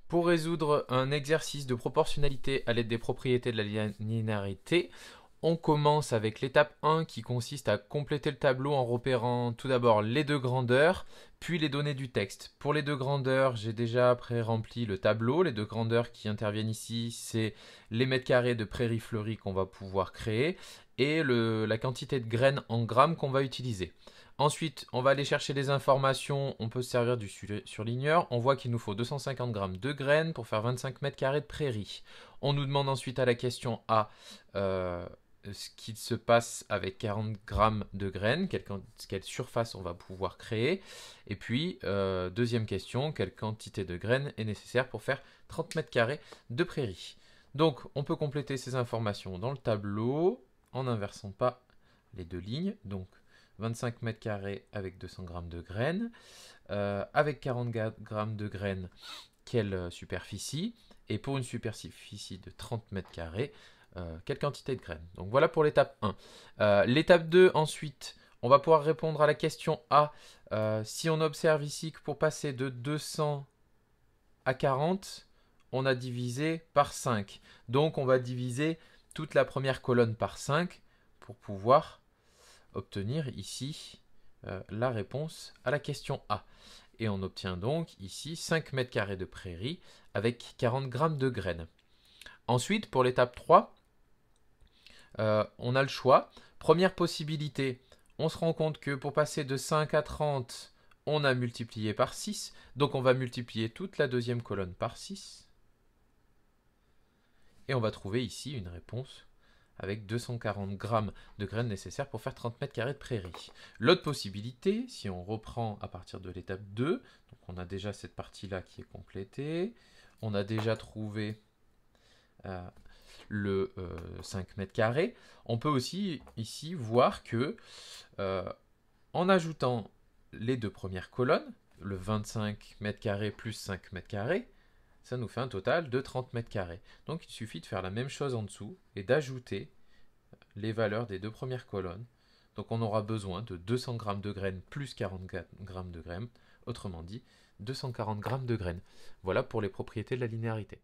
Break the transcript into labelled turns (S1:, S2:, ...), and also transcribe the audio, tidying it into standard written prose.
S1: Pour résoudre un exercice de proportionnalité à l'aide des propriétés de la linéarité, on commence avec l'étape 1 qui consiste à compléter le tableau en repérant tout d'abord les deux grandeurs, puis les données du texte. Pour les deux grandeurs, j'ai déjà pré-rempli le tableau. Les deux grandeurs qui interviennent ici, c'est les mètres carrés de prairies fleuries qu'on va pouvoir créer et la quantité de graines en grammes qu'on va utiliser. Ensuite, on va aller chercher les informations. On peut se servir du surligneur. On voit qu'il nous faut 250 grammes de graines pour faire 25 mètres carrés de prairies. On nous demande ensuite à la question A ce qu'il se passe avec 40 grammes de graines, quelle surface on va pouvoir créer. Et puis, deuxième question, quelle quantité de graines est nécessaire pour faire 30 mètres carrés de prairies. Donc, on peut compléter ces informations dans le tableau en n'inversant pas les deux lignes. Donc, 25 mètres carrés avec 200 grammes de graines. Avec 40 grammes de graines, quelle superficie? Et pour une superficie de 30 mètres carrés, quelle quantité de graines? Donc voilà pour l'étape 1. L'étape 2, ensuite, on va pouvoir répondre à la question A. Si on observe ici que pour passer de 200 à 40, on a divisé par 5. Donc on va diviser toute la première colonne par 5 pour pouvoir obtenir ici la réponse à la question A. Et on obtient donc ici 5 mètres carrés de prairie avec 40 grammes de graines. Ensuite, pour l'étape 3, on a le choix. Première possibilité, on se rend compte que pour passer de 5 à 30, on a multiplié par 6. Donc on va multiplier toute la deuxième colonne par 6. Et on va trouver ici une réponse avec 240 grammes de graines nécessaires pour faire 30 mètres carrés de prairie. L'autre possibilité, si on reprend à partir de l'étape 2, donc on a déjà cette partie-là qui est complétée, on a déjà trouvé le 5 mètres carrés, on peut aussi ici voir que en ajoutant les deux premières colonnes, le 25 mètres carrés plus 5 mètres carrés, ça nous fait un total de 30 mètres carrés. Donc il suffit de faire la même chose en dessous et d'ajouter les valeurs des deux premières colonnes. Donc on aura besoin de 200 grammes de graines plus 40 grammes de graines, autrement dit 240 grammes de graines. Voilà pour les propriétés de la linéarité.